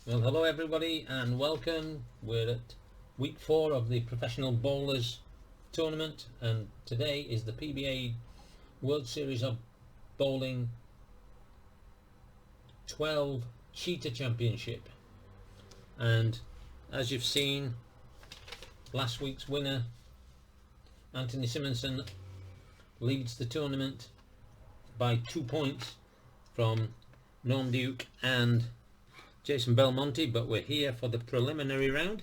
Well, hello everybody and welcome. We're at week 4 of the Professional Bowlers Tournament, and today is the PBA World Series of Bowling 12 Cheetah Championship. And as you've seen, last week's winner, Anthony Simonson, leads the tournament by 2 points from Norm Duke and Jason Belmonte, but we're here for the preliminary round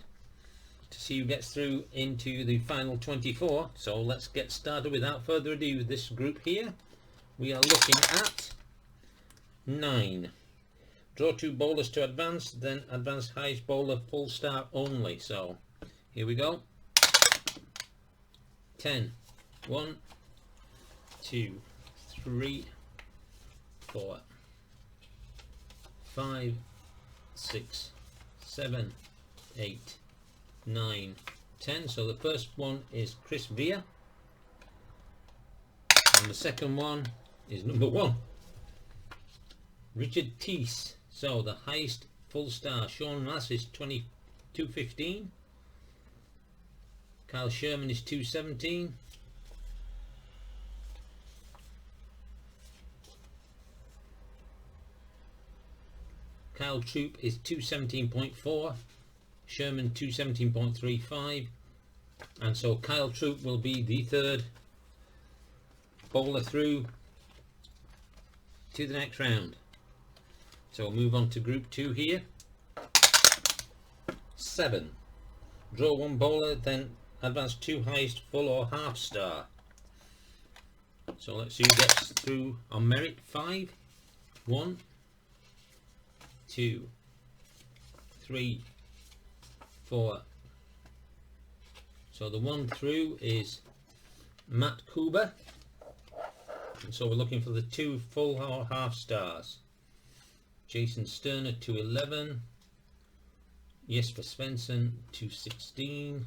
to see who gets through into the final 24. So let's get started without further ado. This group here, we are looking at 9. Draw 2 bowlers to advance, then advance highest bowler full star only. So here we go. 10. 1, 2, 3, 4, 5, 6, 7, 8, 9, 10. So the first one is Chris Vere, and the second one is number 1, Richard Teese. So the highest full star, Sean Mass, is 22.15. Kyle Sherman is 2.17. Kyle Troop is 217.4, Sherman 217.35, and so Kyle Troop will be the third bowler through to the next round. So we'll move on to group 2 here. 7. Draw 1 bowler, then advance 2 highest full or half star. So let's see who gets through on merit. 5, 1, 2, 3, 4. So the one through is Matt Kuba, and so we're looking for the 2 full or half stars. Jason Sterner 2.11, Jesper Svensson 2.16,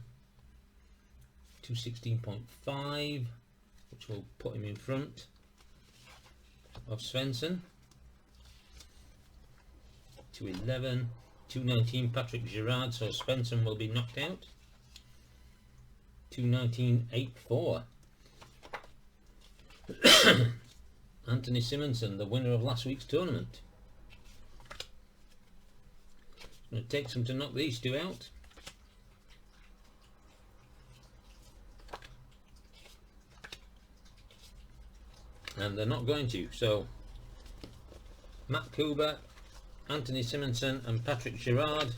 2.16.5, which will put him in front of Svensson. 2.11, 2.19 Patrick Girard, so Svensson will be knocked out. 2.19.84 Anthony Simonson, the winner of last week's tournament. It's going to take some to knock these 2 out. And they're not going to. So Matt Kuba, Anthony Simonson and Patrick Girard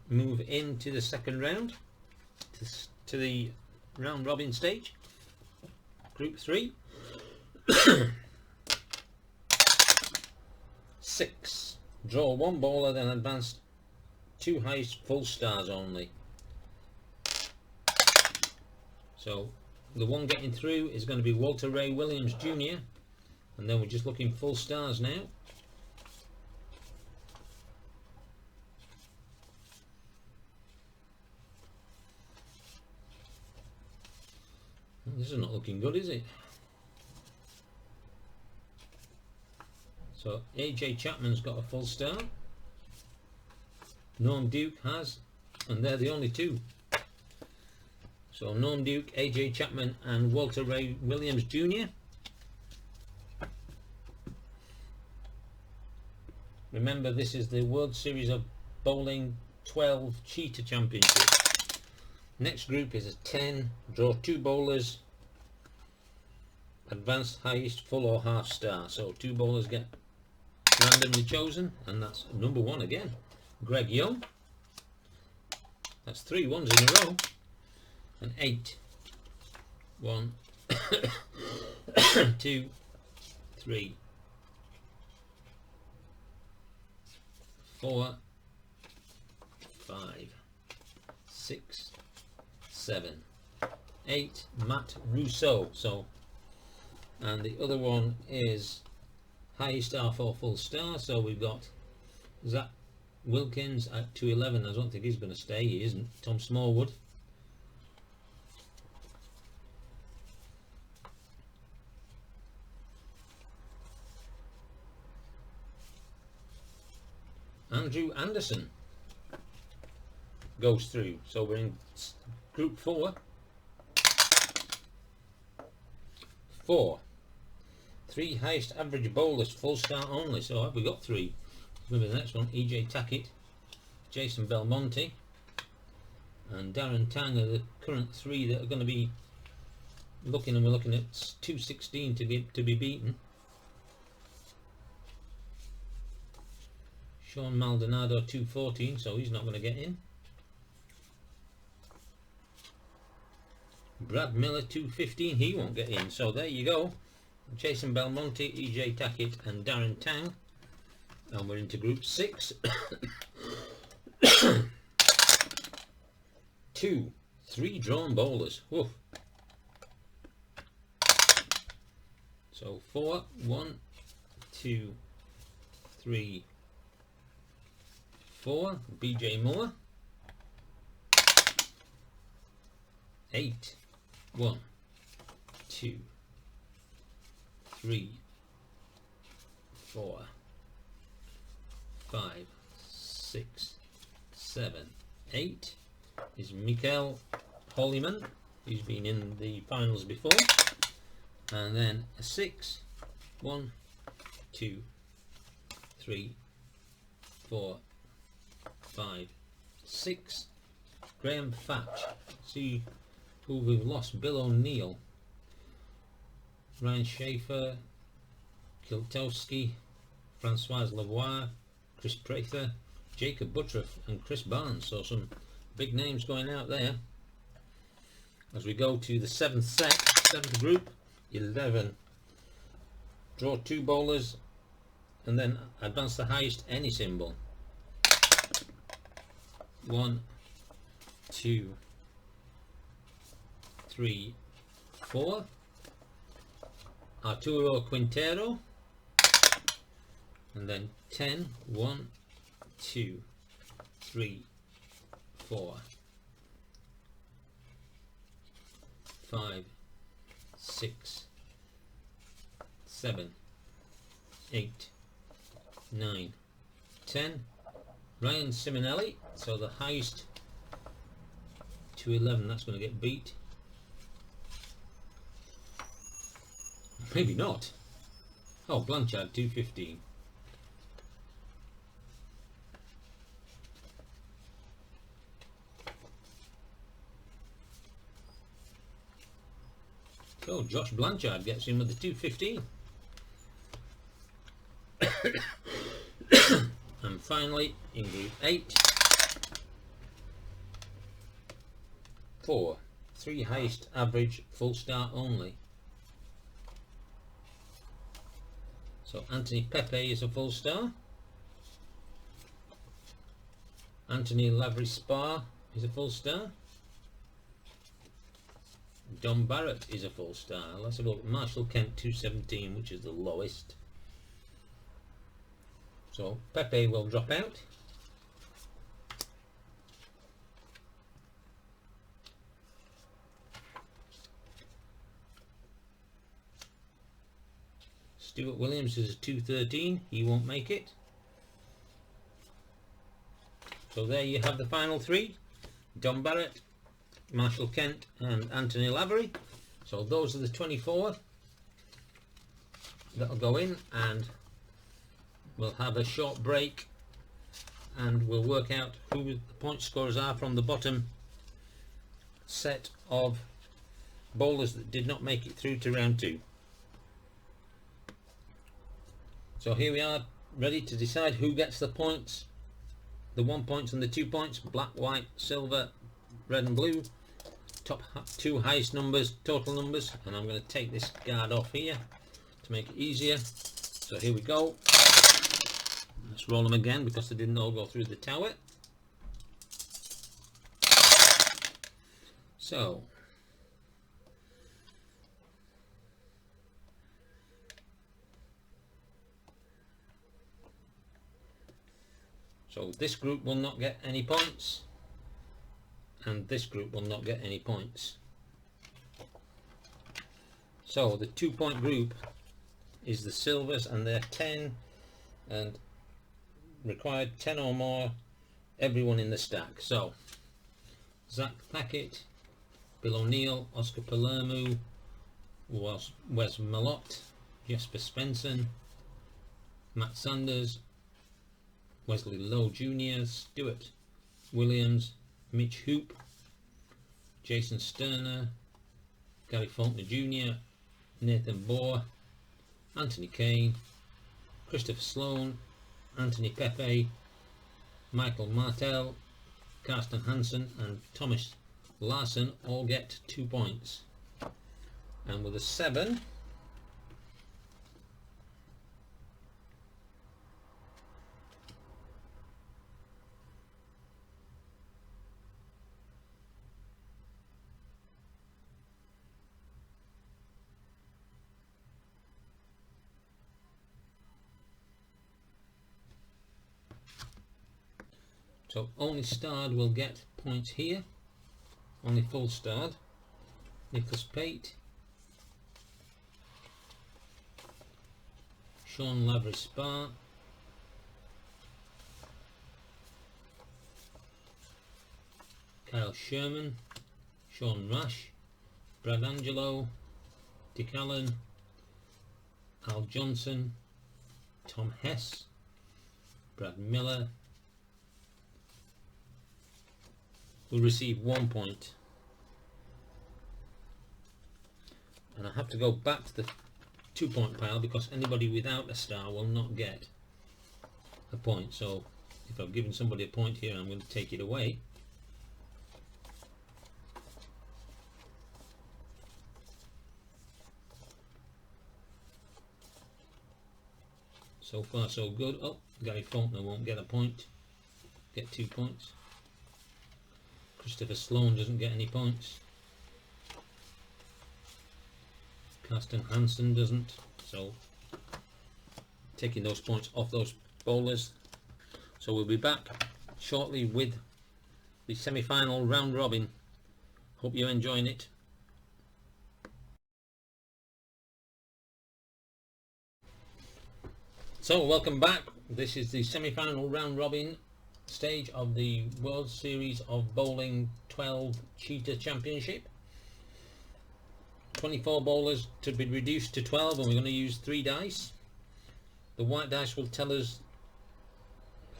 move into the second round, to the round robin stage. Group 3. 6. Draw 1 bowler, then advance 2 highest full stars only. So the one getting through is going to be Walter Ray Williams Jr., and then we're just looking full stars now. This is not looking good, is it? So AJ Chapman's got a full star, Norm Duke has, and they're the only 2. So Norm Duke, AJ Chapman and Walter Ray Williams Jr. Remember, this is the World Series of Bowling 12 Cheetah Championship. Next group is a 10. Draw 2 bowlers, advanced highest full or half star. So 2 bowlers get randomly chosen, and that's number 1 again, Greg Young. That's 3 ones in a row. And 8. 1, 2, 3, 4, 5, 6, 7, 8. Matt Rousseau. So, and the other one is highest star for full star. So we've got Zach Wilkins at 2.11. I don't think he's going to stay. He isn't. Tom Smallwood. Andrew Anderson goes through. So we're in group 4. 4. 3 highest average bowlers, full start only. So have we got 3? Remember the next one, EJ Tackett, Jason Belmonte, and Darren Tang are the current 3 that are going to be looking, and we're looking at 216 to be beaten. Sean Maldonado 214, so he's not going to get in. Brad Miller 215, he won't get in. So there you go. Jason Belmonte, EJ Tackett and Darren Tang. And we're into group 6. 2, 3 drawn bowlers. Woof. So 4, 1, 2, 3, 4. BJ Moore. 8, 1, 2, 3, 4, 5, 6, 7, 8 is Mikael Hollyman, who's been in the finals before, and then a 6, 1, 2, 3, 4, 5, 6, Graham Fatch. See who we've lost: Bill O'Neill, Ryan Schaefer, Kiltowski, Francois Lavoie, Chris Prather, Jacob Buttroff and Chris Barnes. So some big names going out there. As we go to the 7th set, 7th group, 11. Draw 2 bowlers and then advance the highest any symbol. 1, 2, 3, 4. Arturo Quintero, and then 10, 1, 2, 3, 4, 5, 6, 7, 8, 9, 10. Ryan Simonelli, so the highest to 11, that's going to get beat. Maybe not. Oh, Blanchard 215. So Josh Blanchard gets in with the 215. And finally in group 8, 4, 3 highest average, full start only. So Anthony Pepe is a full star. Anthony Lavery Spa is a full star. Don Barrett is a full star. Let's have a look. Marshall Kent 217, which is the lowest. So Pepe will drop out. Stuart Williams is a 213, he won't make it. So there you have the final 3. Don Barrett, Marshall Kent and Anthony Lavery. So those are the 24 that'll go in, and we'll have a short break and we'll work out who the point scorers are from the bottom set of bowlers that did not make it through to round 2. So here we are, ready to decide who gets the points, the 1 points and the 2 points, black, white, silver, red and blue. Top 2 highest numbers, total numbers, and I'm going to take this guard off here to make it easier. So here we go. Let's roll them again because they didn't all go through the tower. So this group will not get any points, and this group will not get any points. So the 2 point group is the silvers, and they're 10 and required 10 or more, everyone in the stack. So Zach Packett, Bill O'Neill, Oscar Palermo, Wes Malotte, Jesper Svensson, Matt Sanders, Wesley Lowe Jr., Stuart Williams, Mitch Hoop, Jason Sterner, Gary Faulkner Jr., Nathan Bohr, Anthony Kane, Christopher Sloan, Anthony Pepe, Michael Martell, Karsten Hansen and Thomas Larson all get 2 points. And with a 7, so only starred will get points here, only full starred. Nicholas Pate, Sean Lavery-Spa, Kyle Sherman, Sean Rash, Brad Angelo, Dick Allen, Al Johnson, Tom Hess, Brad Miller will receive 1 point. And I have to go back to the 2 point pile because anybody without a star will not get a point. So if I've given somebody a point here, I'm going to take it away. So far so good. Oh, Gary Faulkner won't get a point, get 2 points. Christopher Sloan doesn't get any points. Karsten Hansen doesn't, so taking those points off those bowlers. So we'll be back shortly with the semi-final round robin. Hope you're enjoying it. So welcome back. This is the semi-final round robin stage of the World Series of Bowling 12 Cheetah Championship. 24 bowlers to be reduced to 12, and we're going to use 3 dice. The white dice will tell us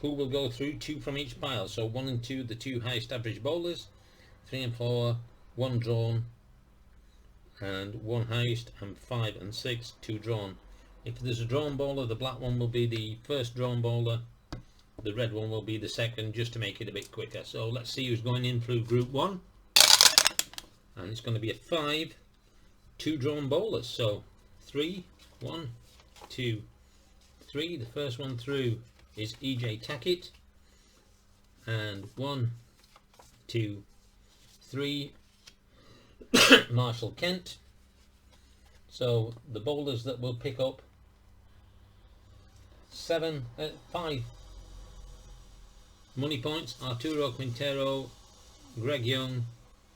who will go through, 2 from each pile. So 1 and 2, the 2 highest average bowlers. 3 and 4, 1 drawn, and 1 highest, and 5 and 6, 2 drawn. If there's a drawn bowler, the black one will be the first drawn bowler, the red one will be the second, just to make it a bit quicker. So let's see who's going in through group 1. And it's going to be a 5, 2 drawn bowlers. So 3, 1, 2, 3. The first one through is EJ Tackett, and 1, 2, 3 Marshall Kent. So the bowlers that will pick up 5 money points: Arturo Quintero, Greg Young,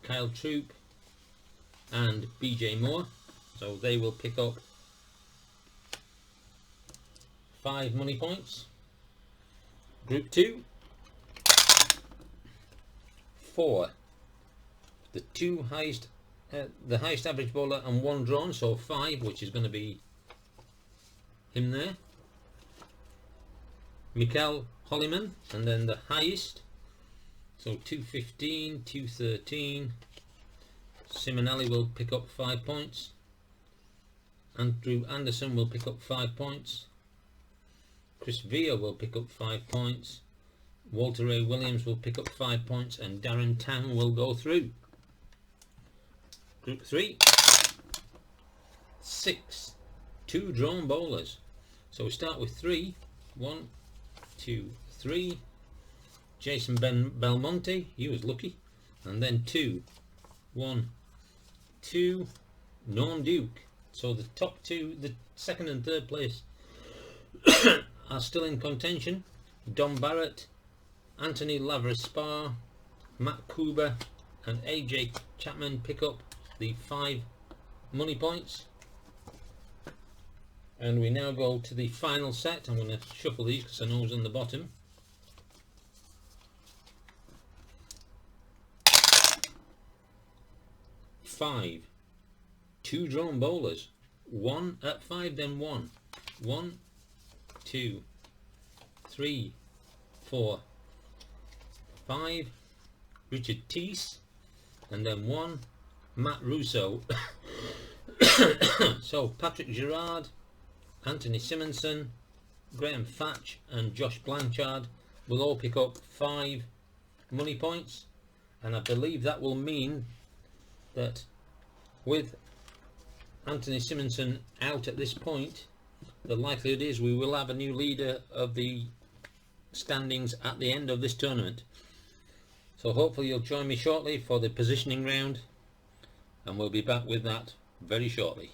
Kyle Troop and BJ Moore. So they will pick up 5 money points. Group 2, 4. The 2 highest, the highest average bowler and 1 drawn, so 5, which is going to be him there. Mikael Holliman, and then the highest, so 215, 213. Simonelli will pick up 5 points. Andrew Anderson will pick up 5 points. Chris Villa will pick up 5 points. Walter A. Williams will pick up 5 points, and Darren Tang will go through. Group 3, 6, 2 drawn bowlers. So we start with 3, 1, 2, 3. Jason Belmonte, he was lucky. And then 2, 1, 2. Norm Duke. So the top 2, the second and third place, are still in contention. Don Barrett, Anthony Lavery-Spa, Matt Kuba and AJ Chapman pick up the 5 money points. And we now go to the final set. I'm going to shuffle these because I know who's on the bottom. 5. 2 drawn bowlers. 1 at 5, then 1. 1, 2, 3, 4, 5. Richard Teese, and then 1 Matt Russo. So Patrick Gerard, Anthony Simonson, Graham Thatch and Josh Blanchard will all pick up 5 money points, and I believe that will mean that with Anthony Simonson out at this point, the likelihood is we will have a new leader of the standings at the end of this tournament. So hopefully you'll join me shortly for the positioning round, and we'll be back with that very shortly.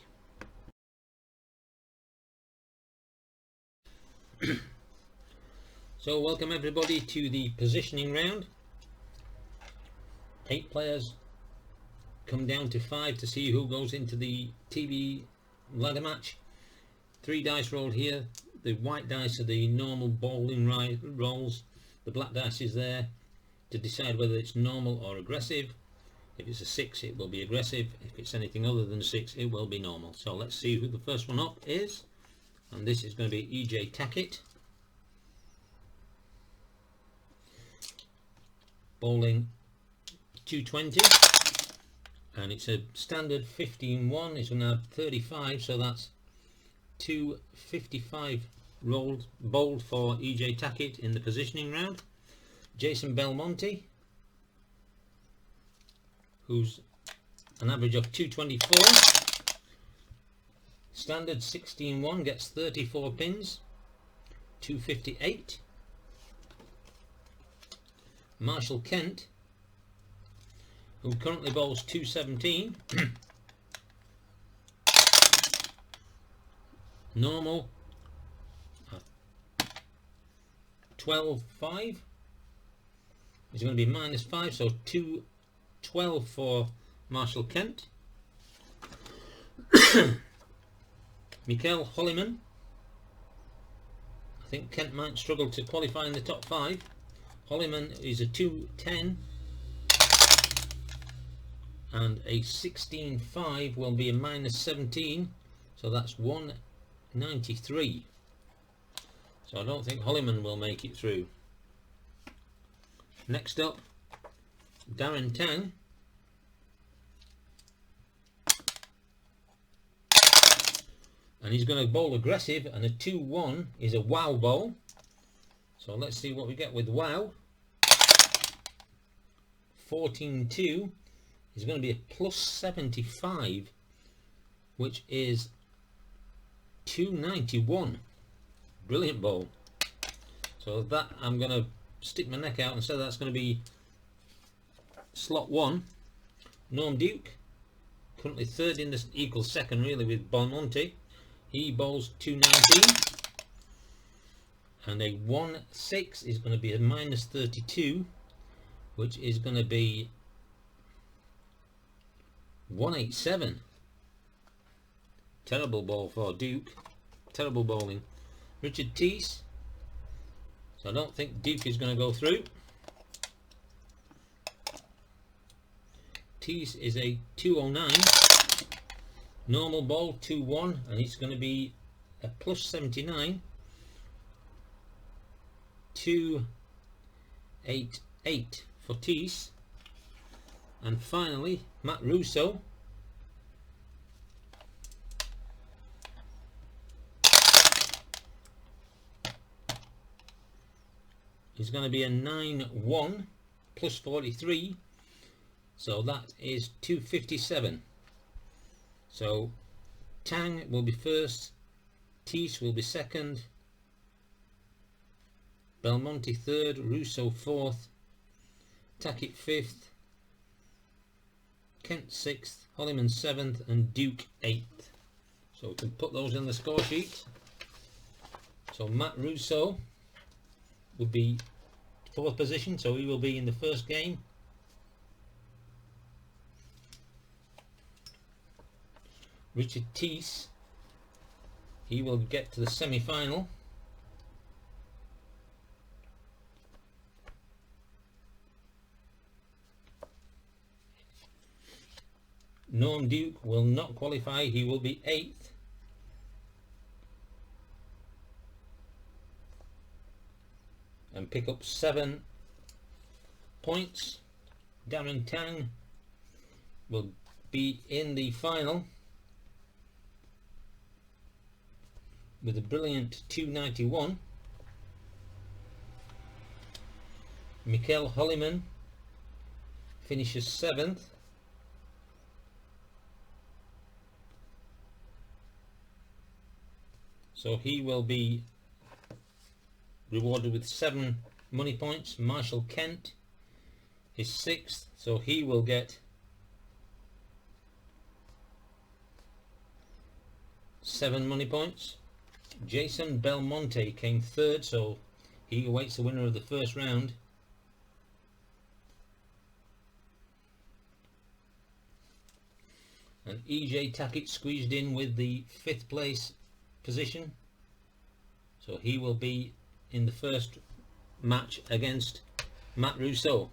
So welcome everybody to the positioning round. 8 players come down to 5 to see who goes into the TV ladder match. 3 dice rolled here. The white dice are the normal bowling rolls. The black dice is there to decide whether it's normal or aggressive. If it's a 6, it will be aggressive. If it's anything other than a 6, it will be normal. So let's see who the first one up is. And this is going to be EJ Tackett, bowling 220, and it's a standard 15-1. It's going to have 35, so that's 255 bowled for EJ Tackett in the positioning round. Jason Belmonte, who's an average of 224. Standard 16-1, gets 34 pins, 258. Marshall Kent, who currently bowls 217. Normal 12-5. He's going to be -5, so 212 for Marshall Kent. Mikael Holliman. I think Kent might struggle to qualify in the top 5. Holliman is a 210, and a 16-5 will be a -17, so that's 193. So I don't think Holliman will make it through. Next up, Darren Tang. And he's going to bowl aggressive, and a 2-1 is a wow bowl. So let's see what we get with wow. 14-2 is going to be a +75, which is 291. Brilliant bowl. So that, I'm going to stick my neck out and say that's going to be slot 1. Norm Duke, currently 3rd in this, equal 2nd really with Belmonte. He bowls 219, and a 1-6 is going to be a -32, which is going to be 187. Terrible ball for Duke. Terrible bowling. Richard Teese. So I don't think Duke is going to go through. Teese is a 209. Normal ball 2-1, and it's going to be a +79. 288 for Teese. And finally Matt Russo. Is going to be a 9-1 +43, so that is 257. So Tang will be 1st, Teese will be 2nd, Belmonte 3rd, Russo 4th, Tackett 5th, Kent 6th, Holliman 7th, and Duke 8th. So we can put those in the score sheet. So Matt Russo would be 4th position, so he will be in the first game. Richard Teese, he will get to the semi-final. Norm Duke will not qualify, he will be 8th. And pick up 7 points. Darren Tang will be in the final with a brilliant 291. Mikael Holliman finishes 7th. So he will be rewarded with 7 money points. Marshall Kent is 6th, so he will get 7 money points. Jason Belmonte came 3rd, so he awaits the winner of the first round. And EJ Tackett squeezed in with the 5th place position, so he will be in the first match against Matt Rousseau.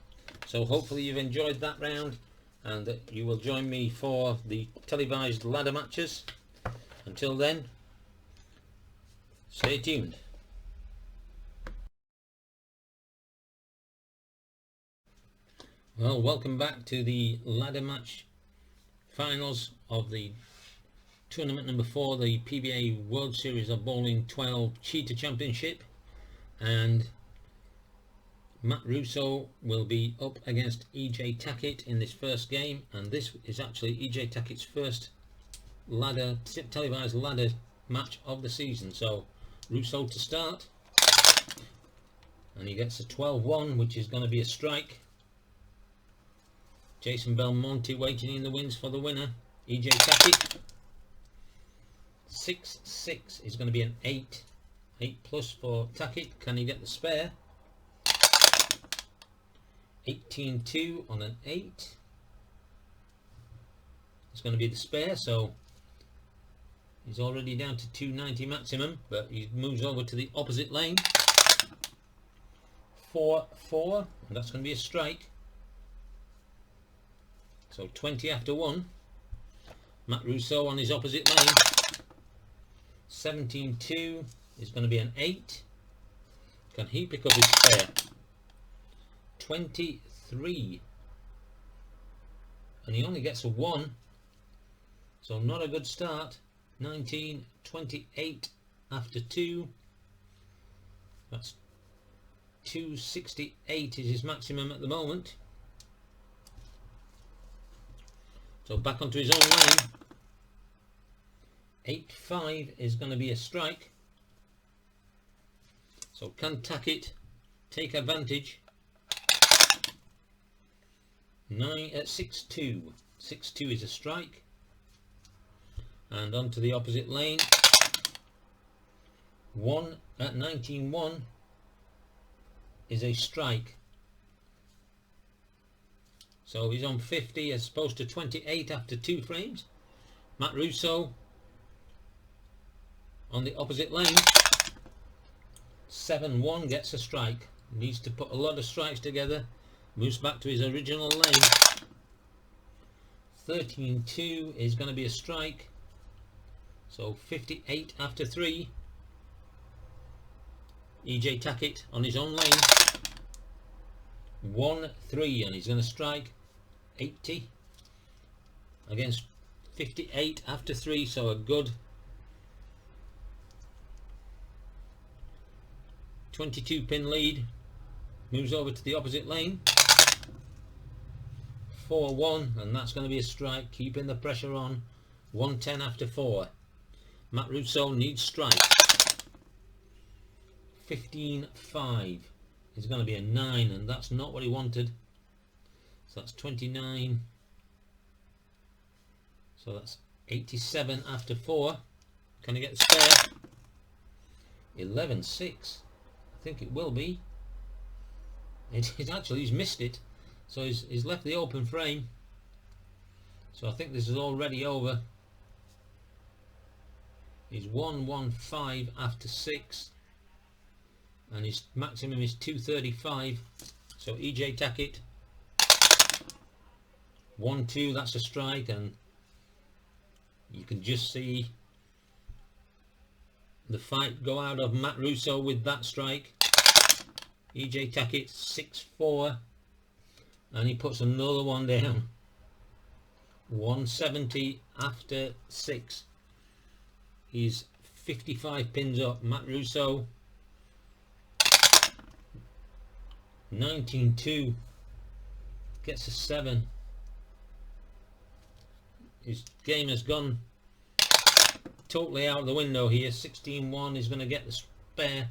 So hopefully you've enjoyed that round and that you will join me for the televised ladder matches. Until then, stay tuned. Well, welcome back to the ladder match finals of the tournament number 4, the PBA World Series of Bowling 12 Cheetah Championship, and Matt Rousseau will be up against EJ Tackett in this first game, and this is actually EJ Tackett's first ladder televised ladder match of the season. So Rousseau to start, and he gets a 12-1, which is going to be a strike. Jason Belmonte waiting in the wings for the winner. EJ Tackett 6-6 is going to be an 8 plus for Tackett. Can he get the spare? 18-2 on an 8. It's going to be the spare, so he's already down to 290 maximum, but he moves over to the opposite lane. 4-4, and that's going to be a strike. So 20 after 1. Matt Rousseau on his opposite lane. 17-2 is going to be an 8. Can he pick up his spare? 23. And he only gets a 1. So not a good start. 19, 28 after 2. That's 268 is his maximum at the moment. So back onto his own lane. 8-5 is going to be a strike. So can Tackett take advantage? 6-2. 6-2 is a strike. And onto the opposite lane. 1 at 19-1 is a strike. So he's on 50 as opposed to 28 after 2 frames. Matt Rousseau on the opposite lane. 7-1 gets a strike. Needs to put a lot of strikes together. Moves back to his original lane. 13-2 is going to be a strike. So 58 after 3. EJ Tackett on his own lane. 1-3, and he's going to strike 80 against 58 after 3, so a good 22 pin lead. Moves over to the opposite lane. 4-1, and that's going to be a strike, keeping the pressure on. 110 after 4. Matt Rousseau needs strike. 15-5 is going to be a 9, and that's not what he wanted. So that's 29. So that's 87 after 4. Can he get the spare? 11-6. I think it will be. It actually, he's missed it. So he's left the open frame. So I think this is already over. He's 1-1-5 after 6. And his maximum is 235. So EJ Tackett 1-2, that's a strike, and You can just see the fight go out of Matt Russo with that strike. EJ Tackett 6-4, and he puts another one down. 170 after 6. He's 55 pins up. Matt Russo 19-2, gets a 7. His game has gone totally out of the window here. 16-1 is going to get the spare.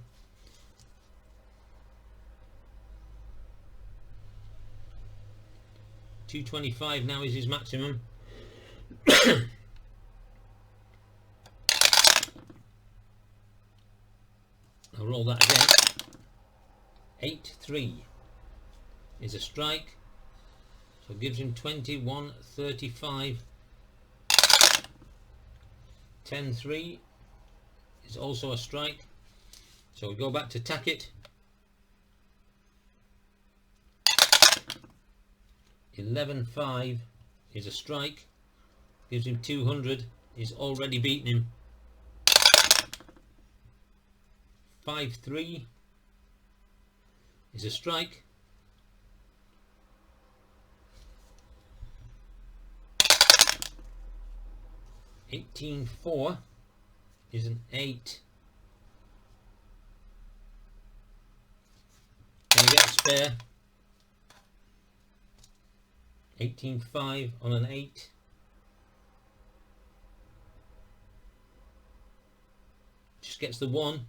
$225 now is his maximum. I'll roll that again. 8-3 is a strike, so it gives him 21-35. 10-3 is also a strike, so we go back to Tackett. 11-5 is a strike, gives him 200. He's already beaten him. 5-3 is a strike. 18-4 is an 8. Can you get a spare? 18-5 on an 8. Just gets the 1.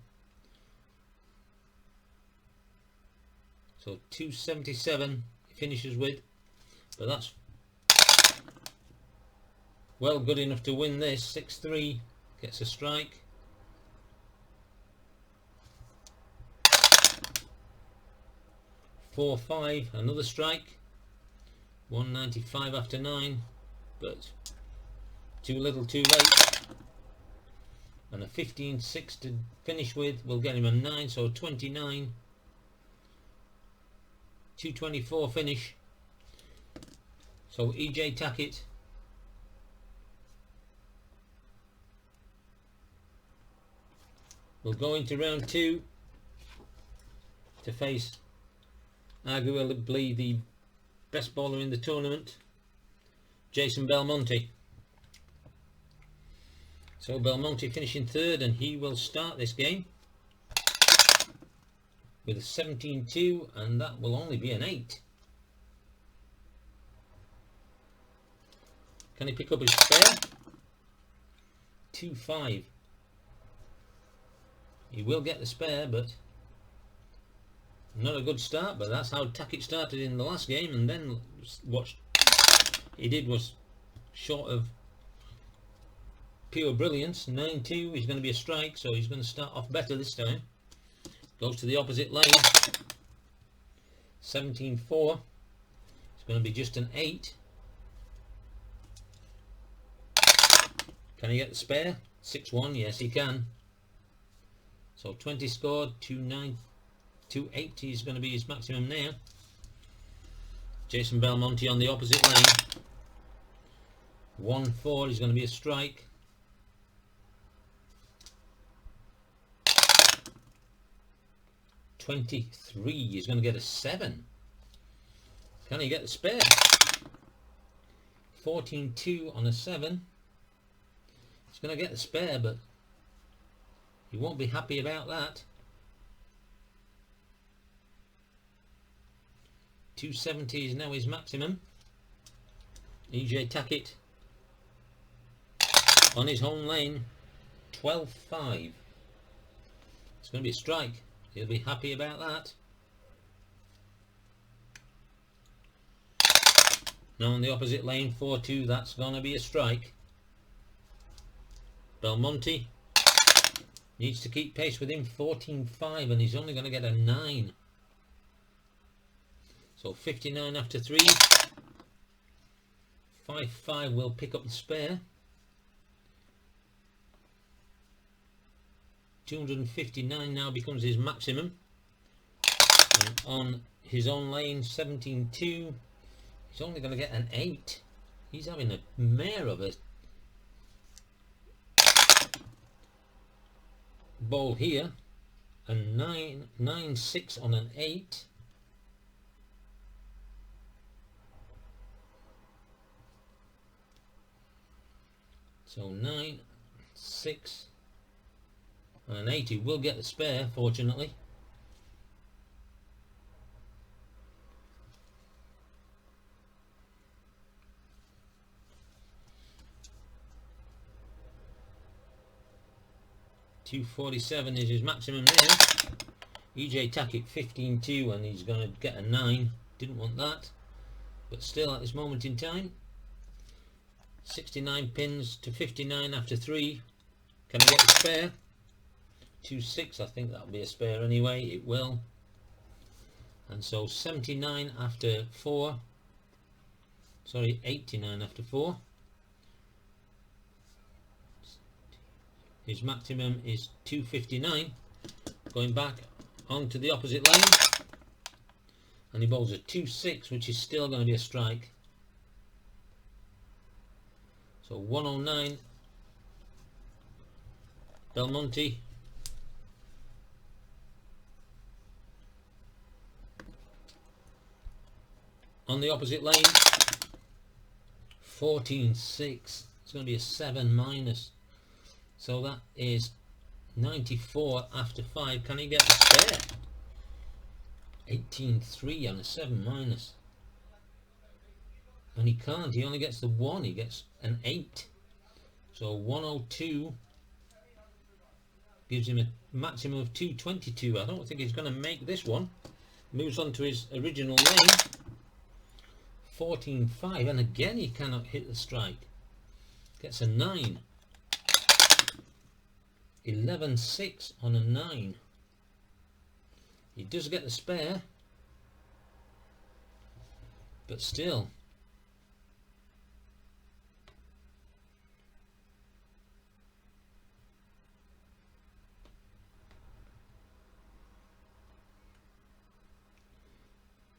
So 277 he finishes with, but that's well good enough to win this. 6-3 gets a strike. 4-5 another strike. 195 after 9, but too little too late. And a 15-6 to finish with will get him a 9, so 29. 224 finish. So EJ Tackett will go into round 2 to face arguably the best bowler in the tournament, Jason Belmonte. So Belmonte finishing 3rd, and he will start this game with a 17-2, and that will only be an 8. Can he pick up his spare? 2-5. He will get the spare, but not a good start. But that's how Tackett started in the last game, and then what he did was short of pure brilliance. 9-2 is going to be a strike, so he's going to start off better this time. Goes to the opposite lane. 17-4. It's going to be just an 8. Can he get the spare? 6-1. Yes, he can. So 20 scored. 280 is going to be his maximum now. Jason Belmonte on the opposite lane. 1-4 is going to be a strike. 23 is going to get a 7. Can he get the spare? 14-2 on a 7. He's going to get the spare, but he won't be happy about that. 270 is now his maximum. EJ Tackett on his home lane. 12-5. It's going to be a strike. He'll be happy about that. Now on the opposite lane, 4-2, that's going to be a strike. Belmonte needs to keep pace with him. 14-5, and he's only going to get a 9. So 59 after 3. 5-5 will pick up the spare. 259 now becomes his maximum. And on his own lane, 17-2, he's only going to get an 8. He's having a mare of a ball here, a 9-6 on an 8. So 9-6 on an 8. He will get the spare, fortunately. .247 is his maximum there. EJ Tackett 15-2, and he's going to get a 9. Didn't want that, but still at this moment in time, 69 pins to 59 after 3. Can I get the spare? 2-6, I think that'll be a spare anyway. It will. And so 79 after 4. Sorry, 89 after 4. His maximum is 259. Going back onto the opposite lane, and he bowls a 2-6, which is still going to be a strike. So 109. Belmonte. On the opposite lane, 14-6. It's going to be a 7 minus. So that is 94 after 5. Can he get the spare? 18-3 on a 7 minus. And he can't. He only gets the 1. He gets an 8. So 102 gives him a maximum of 222. I don't think he's going to make this one. Moves on to his original lane. 14-5. And again he cannot hit the strike. Gets a 9. 11-6 on a 9. He does get the spare, but still.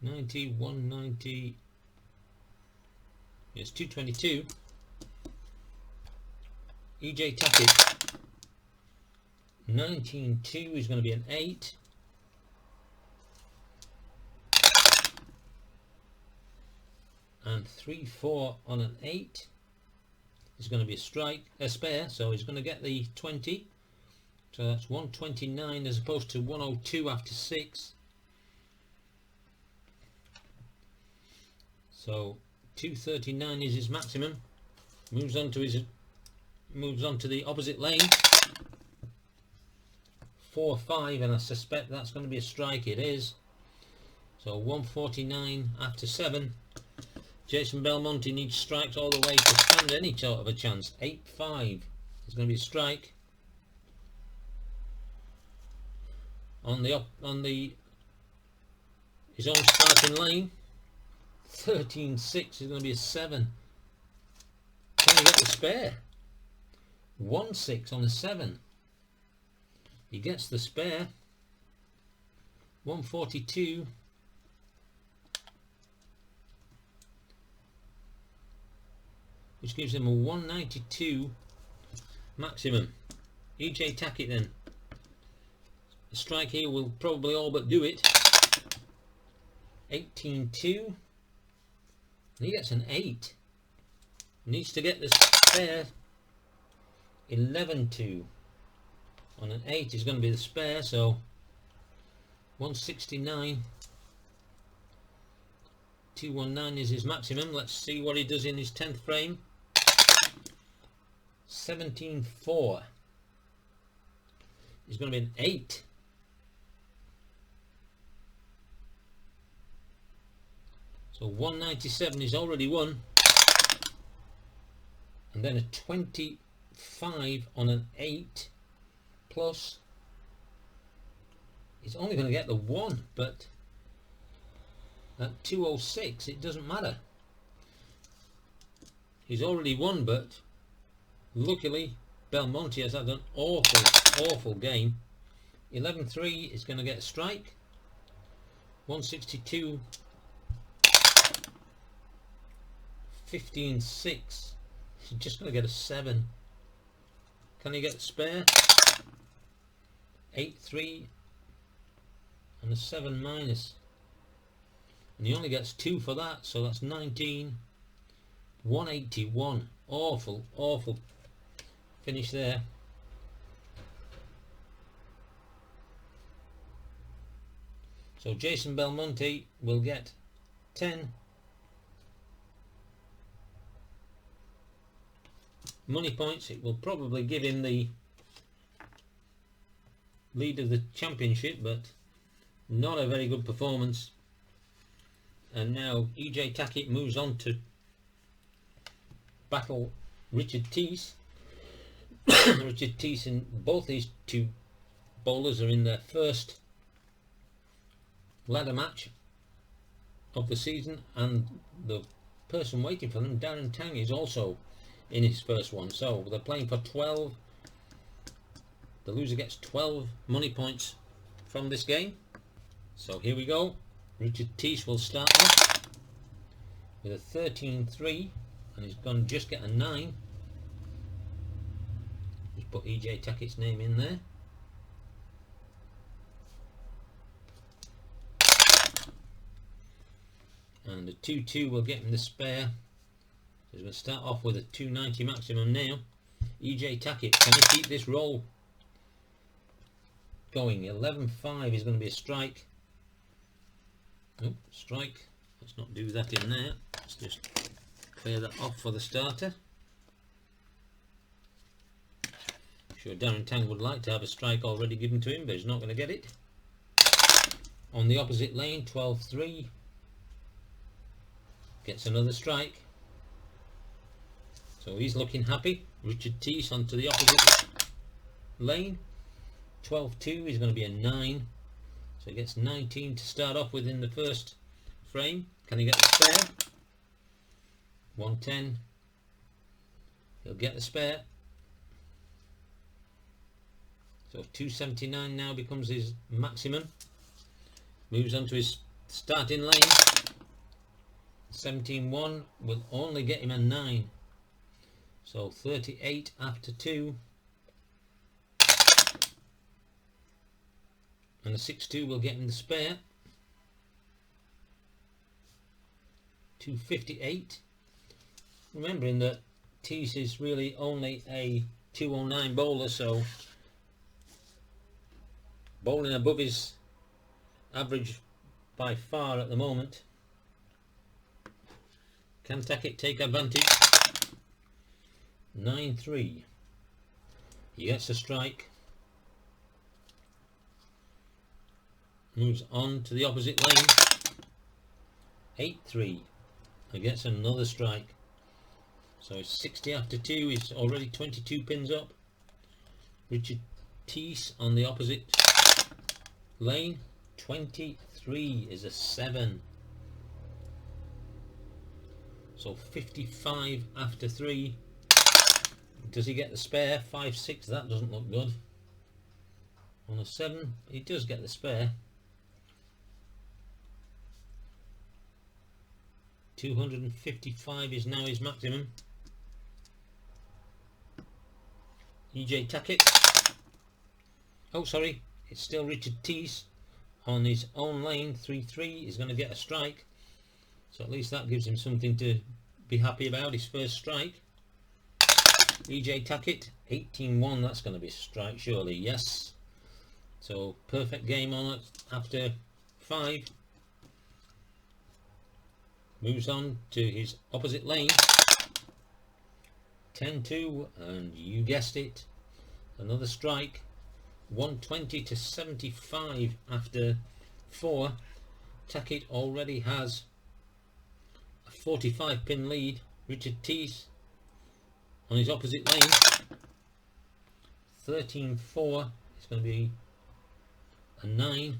$91.90. It's 222. EJ Tackett. 19-2 is going to be an 8. And 3-4 on an 8 is going to be a spare, so he's going to get the 20. So that's 129 as opposed to 102 after 6. So 239 is his maximum. Moves on to the opposite lane. 4-5, and I suspect that's going to be a strike. It is. So 149 after 7. Jason Belmonte needs strikes all the way to stand any sort of a chance. 8-5 is going to be a strike. On his own starting lane. 13-6 is going to be a 7. Can he get the spare? 1-6 on a 7. He gets the spare. 142. Which gives him a 192 maximum. EJ Tackett then. The strike here will probably all but do it. 18-2. And he gets an 8. Needs to get the spare. 11-2. On an 8 is going to be the spare, so 169. 219 is his maximum. Let's see what he does in his 10th frame. 17-4 is going to be an 8. So 197 is already won. And then a 25 on an 8 plus. He's only going to get the 1, but at 206 it doesn't matter. He's already won, but luckily Belmonte has had an awful game. 11-3 is going to get a strike. 162. 15-6. He's just going to get a 7. Can he get the spare? 8-3 and a 7 minus, and he only gets 2 for that, so that's 19. 181. Awful finish there. So Jason Belmonte will get 10 money points. It will probably give him the lead of the championship, but not a very good performance. And now EJ Tackett moves on to battle Richard Teese. Richard Teese and both these two bowlers are in their first ladder match of the season, and the person waiting for them, Darren Tang, is also in his first one. So they're playing for 12. The loser gets 12 money points from this game. So here we go. Richard Teese will start off with a 13-3, and he's going to just get a 9. Just put EJ Tackett's name in there. And the 2-2 will get him the spare. He's going to start off with a 290 maximum now. EJ Tackett, can he keep this roll going? 11-5 is going to be a strike. Oh, strike. Let's not do that in there. Let's just clear that off for the starter. I'm sure Darren Tang would like to have a strike already given to him, but he's not going to get it. On the opposite lane, 12-3. Gets another strike. So he's looking happy. Richard Teese onto the opposite lane. 12-2 is going to be a 9. So he gets 19 to start off with in the first frame. Can he get the spare? 110. He'll get the spare. So 279 now becomes his maximum. Moves on to his starting lane. 17-1 will only get him a 9. So 38 after 2. And the 6-2 will get him the spare. 258. Remembering that Teese is really only a 209 bowler, so bowling above his average by far at the moment. Can Tackett take advantage? 9-3. He gets a strike. Moves on to the opposite lane. 8-3. He gets another strike. So it's 60 after 2. He's already 22 pins up. Richard Teese on the opposite lane. 23 is a 7. So 55 after 3. Does he get the spare? 5-6. That doesn't look good. On a 7, he does get the spare. 255 is now his maximum. EJ Tackett. Oh, sorry. It's still Richard Teese on his own lane. 3-3 is going to get a strike. So at least that gives him something to be happy about, his first strike. EJ Tackett, 18-1, that's going to be a strike surely, yes. So perfect game on it after 5. Moves on to his opposite lane. 10-2, and you guessed it, another strike. 120 to 75 after 4. Tackett already has a 45 pin lead. Richard Teese on his opposite lane. 13-4. It's going to be a 9.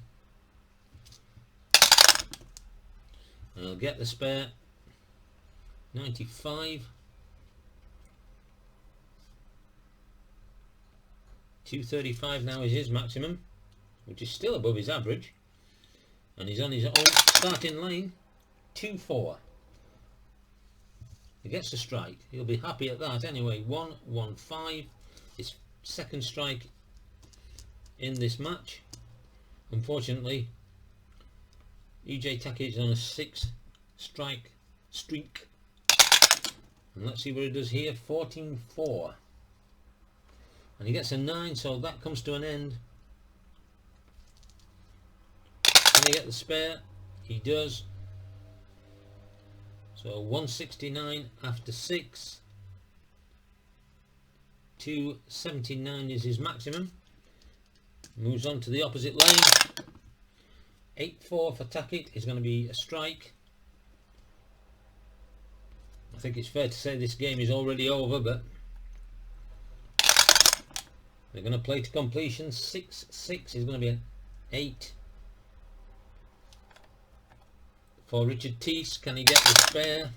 And I'll get the spare. 95. 235 now is his maximum, which is still above his average. And he's on his own starting lane. 2-4. He gets the strike. He'll be happy at that anyway. 1-1-5. His second strike in this match. Unfortunately, EJ Tackett is on a 6 strike streak. And let's see what he does here. 14-4. And he gets a 9, so that comes to an end. Can he get the spare? He does. So 169 after 6. 279 is his maximum. Moves on to the opposite lane. 8-4 for Tackett is going to be a strike. I think it's fair to say this game is already over, but they're going to play to completion. 6-6 is going to be an 8 for Richard Teese. Can he get the spare?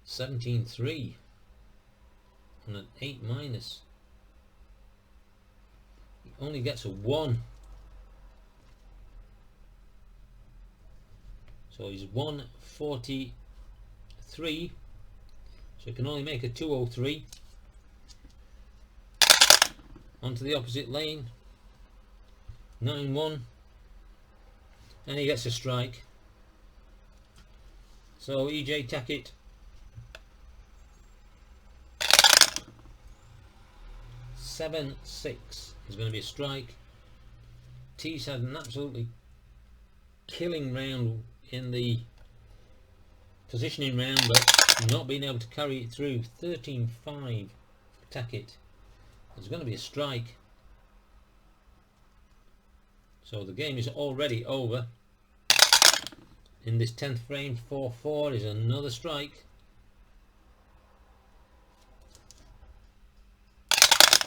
17-3 and an 8 minus. He only gets a 1. So he's 143. So he can only make a 203. Onto the opposite lane. 9-1. And he gets a strike. So EJ Tackett (7-6) is going to be a strike. Teese had an absolutely killing round in the positioning round, but not being able to carry it through. 13-5 for Tackett. There's going to be a strike. So the game is already over. In this 10th frame, 4-4 is another strike.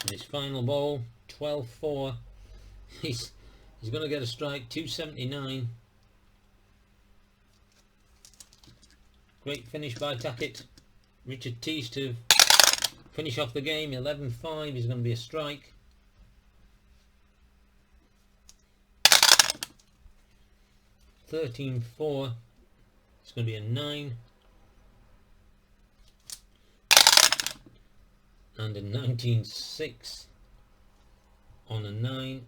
And his final ball, 12-4. He's going to get a strike. 279. Great finish by Tackett. Richard Teese to finish off the game. 11-5 is going to be a strike. $13-4. It's going to be a 9. And a 19-6 on a 9.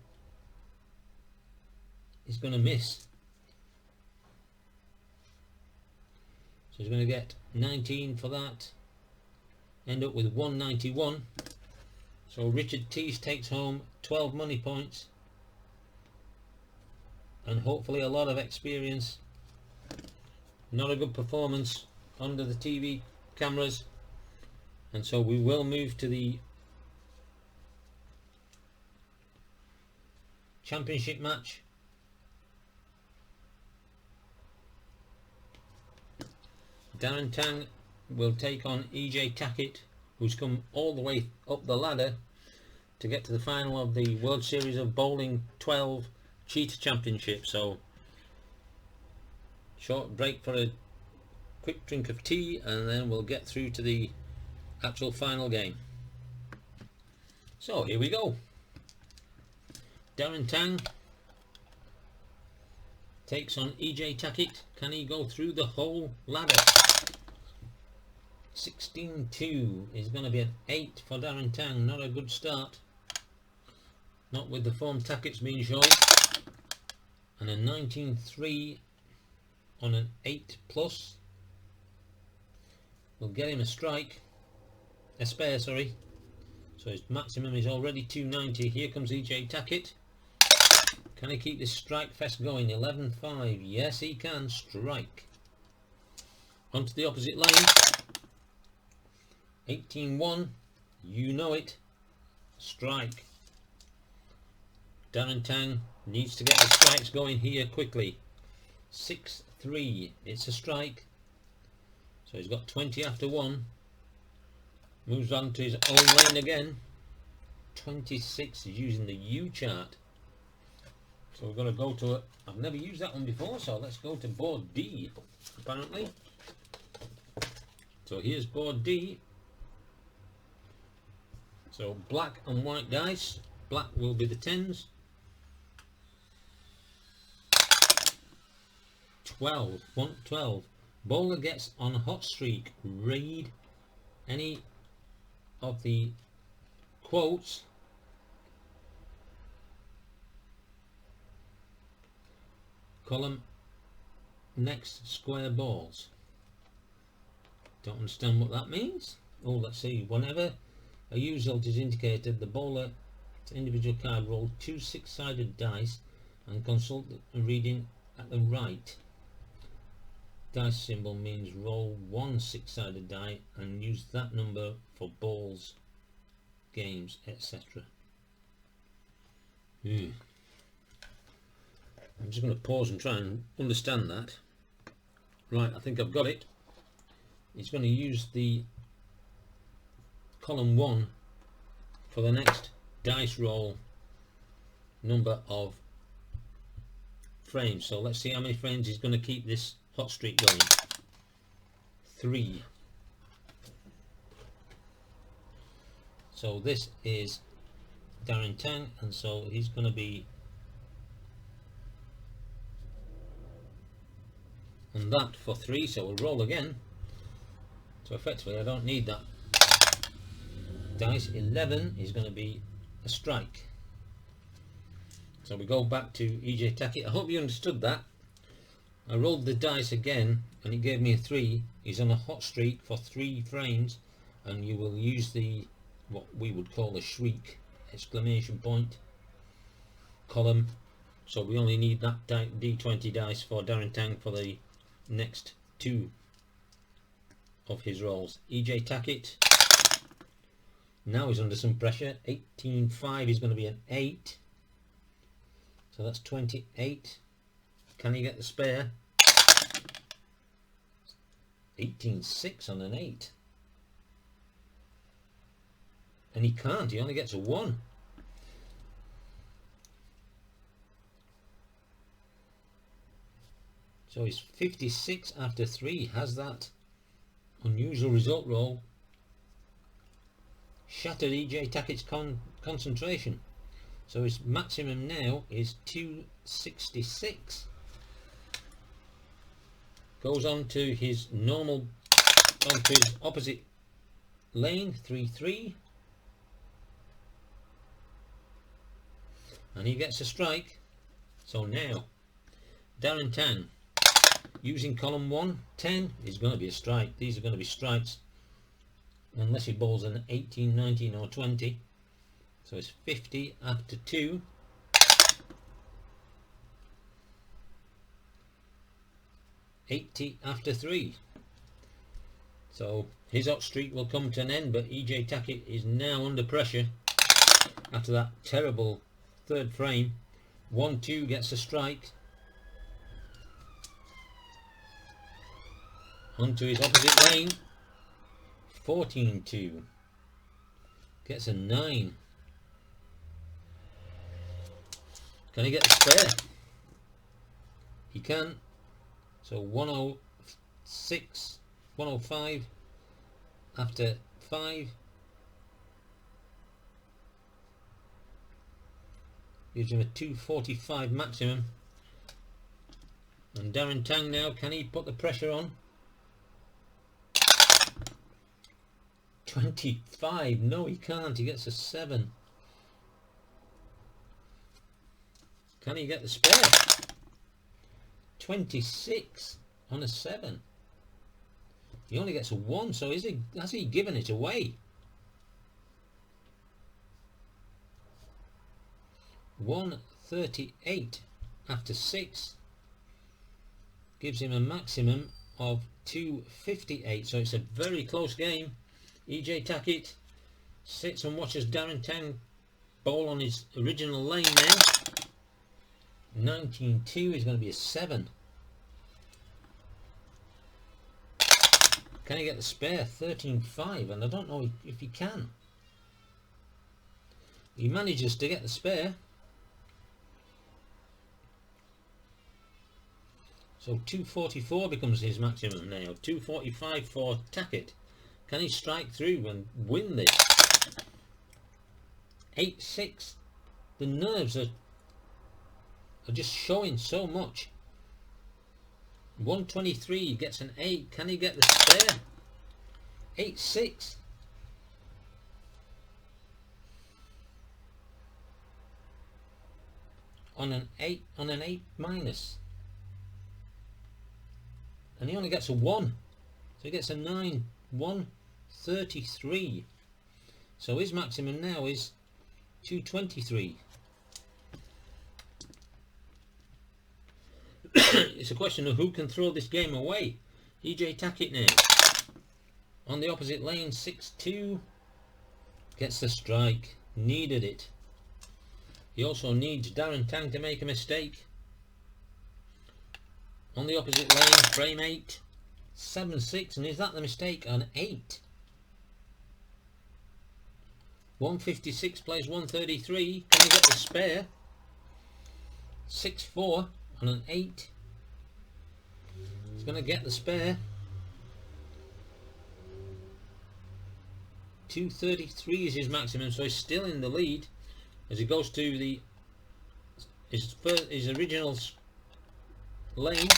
He's going to miss. So he's going to get 19 for that. End up with 191. So Richard Teese takes home 12 money points. And hopefully a lot of experience. Not a good performance under the TV cameras, and so we will move to the championship match. Darren Tang will take on EJ Tackett, who's come all the way up the ladder to get to the final of the World Series of Bowling 12 Cheetah Championship. So short break for a quick drink of tea, and then we'll get through to the actual final game. So here we go. Darren Tang takes on EJ Tackett. Can he go through the whole ladder? 16-2 is going to be an 8 for Darren Tang. Not a good start. Not with the form Tackett's being shown. And a 19-3 on an 8 plus. We'll get him a strike. A spare, sorry. So his maximum is already 290. Here comes EJ Tackett. Can he keep this strike fest going? 11-5. Yes, he can. Strike. Onto the opposite lane. 18-1. You know it. Strike. Darren Tang needs to get the strikes going here quickly. 6-3. It's a strike. So he's got 20 after 1. Moves on to his own lane again. 26 is using the U chart. So we're going to go to it. I've never used that one before, so let's go to board D, apparently. So here's board D. So black and white dice. Black will be the 10s. 12. 12. Bowler gets on a hot streak. Read any of the quotes column next square balls. Don't understand what that means. Oh, let's see. Whenever a U result is indicated, the bowler individual card roll 2 6-sided dice and consult the reading at the right. Dice symbol means roll 1 6-sided die and use that number for balls, games, etc. I'm just going to pause and try and understand that. Right, I think I've got it. It's going to use the column 1 for the next dice roll number of frames. So let's see how many frames he's going to keep this hot streak going. 3. So this is Darren Tang, and so he's going to be on that for 3, so we'll roll again. So effectively I don't need that dice. 11 is going to be a strike. So we go back to EJ Tackett. I hope you understood that. I rolled the dice again and it gave me a 3. He's on a hot streak for 3 frames, and you will use the what we would call a shriek exclamation point column. So we only need that D20 dice for Darren Tang for the next 2 of his rolls. EJ Tackett now he's under some pressure. 18.5 is going to be an 8, so that's 28. Can he get the spare? 18.6 on an 8, and he can't. He only gets a 1. So he's 56 after 3. Has that unusual result roll shattered EJ Tackett's concentration? So his maximum now is 266. Goes on to his normal, onto his opposite lane, 3-3, and he gets a strike. So now Darren Tang, using column 1, 10 is going to be a strike. These are going to be strikes unless he bowls an 18, 19 or 20. So it's 50 after 2. $80 after 3. So his hot streak will come to an end, but EJ Tackett is now under pressure after that terrible 3rd frame. 1-2 gets a strike. Onto his opposite lane. 14-2 gets a 9. Can he get the spare? He can. So 106, 105 after 5 gives him a 245 maximum. And Darren Tang now, can he put the pressure on? 25, no he can't. He gets a 7. Can he get the spare? 26 on a 7. He only gets a 1, so has he given it away? 138 after 6 gives him a maximum of 258, so it's a very close game. EJ Tackett sits and watches Darren Tang bowl on his original lane now. 19-2 is going to be a 7. Can he get the spare? 13-5, and I don't know if he can. He manages to get the spare. So 244 becomes his maximum now. 245 for Tackett. Can he strike through and win this? 8-6. The nerves are just showing so much. 123 gets an 8. Can he get the spare? 8-6. On an 8 minus. and he only gets a 1, so he gets a 9, 133. So his maximum now is 223. It's a question of who can throw this game away. EJ Tackett now on the opposite lane, 6-2, gets the strike. Needed it. He also needs Darren Tang to make a mistake. On the opposite lane, frame 8, 7-6, and is that the mistake? An 8. 156 plays 133. Can he get the spare? 6-4 on an 8. He's going to get the spare. 233 is his maximum, so he's still in the lead as he goes to the his original lane.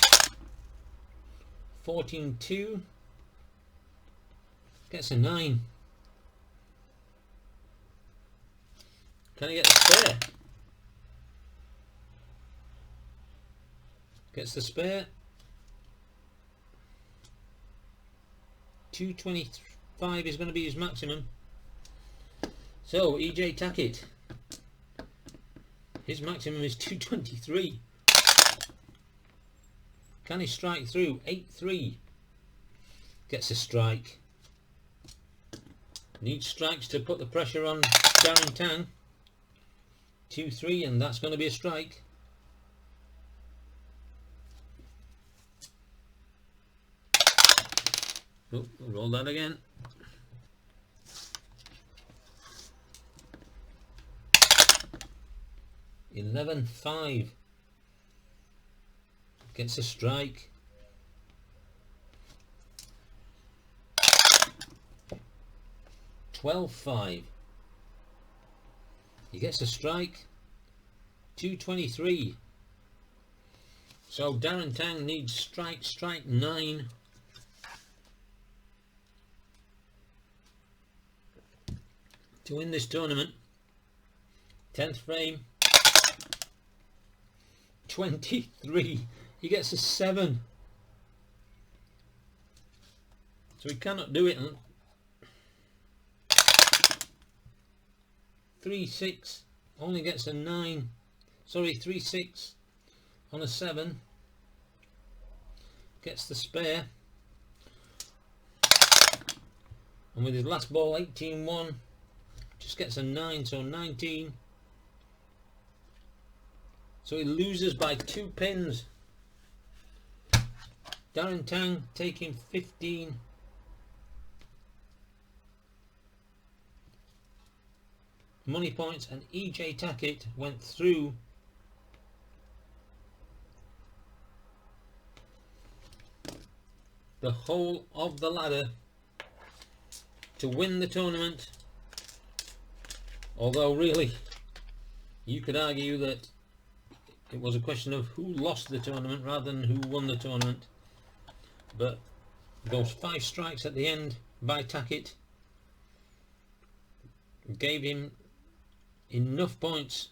14-2, gets a 9. Can he get the spare? Gets the spare. 225 is going to be his maximum. So EJ Tackett, his maximum is 223. Can he strike through? 8-3. Gets a strike. Needs strikes to put the pressure on Darren Tang. 2-3, and that's going to be a strike. Oh, we'll roll that again. $11-5. Gets a strike. $12-5. He gets a strike. 223. So Darren Tang needs strike 9. To win this tournament. 10th frame. 23. He gets a 7. So he cannot do it. 3-6. Only gets a 9. Sorry, 3-6 on a 7. Gets the spare. And with his last ball, 18-1, just gets a 9, so 19. So he loses by 2 pins. Darren Tang taking 15. Money points, and EJ Tackett went through the whole of the ladder to win the tournament. Although really you could argue that it was a question of who lost the tournament rather than who won the tournament, but those 5 strikes at the end by Tackett gave him enough points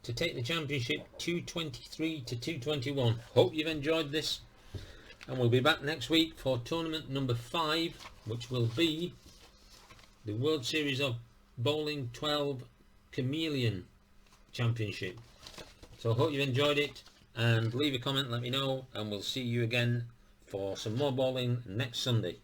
to take the championship 223 to 221. Hope you've enjoyed this, and we'll be back next week for tournament number 5, which will be the World Series of Bowling 12 Chameleon Championship. So I hope you've enjoyed it, and leave a comment, let me know, and we'll see you again for some more bowling next Sunday.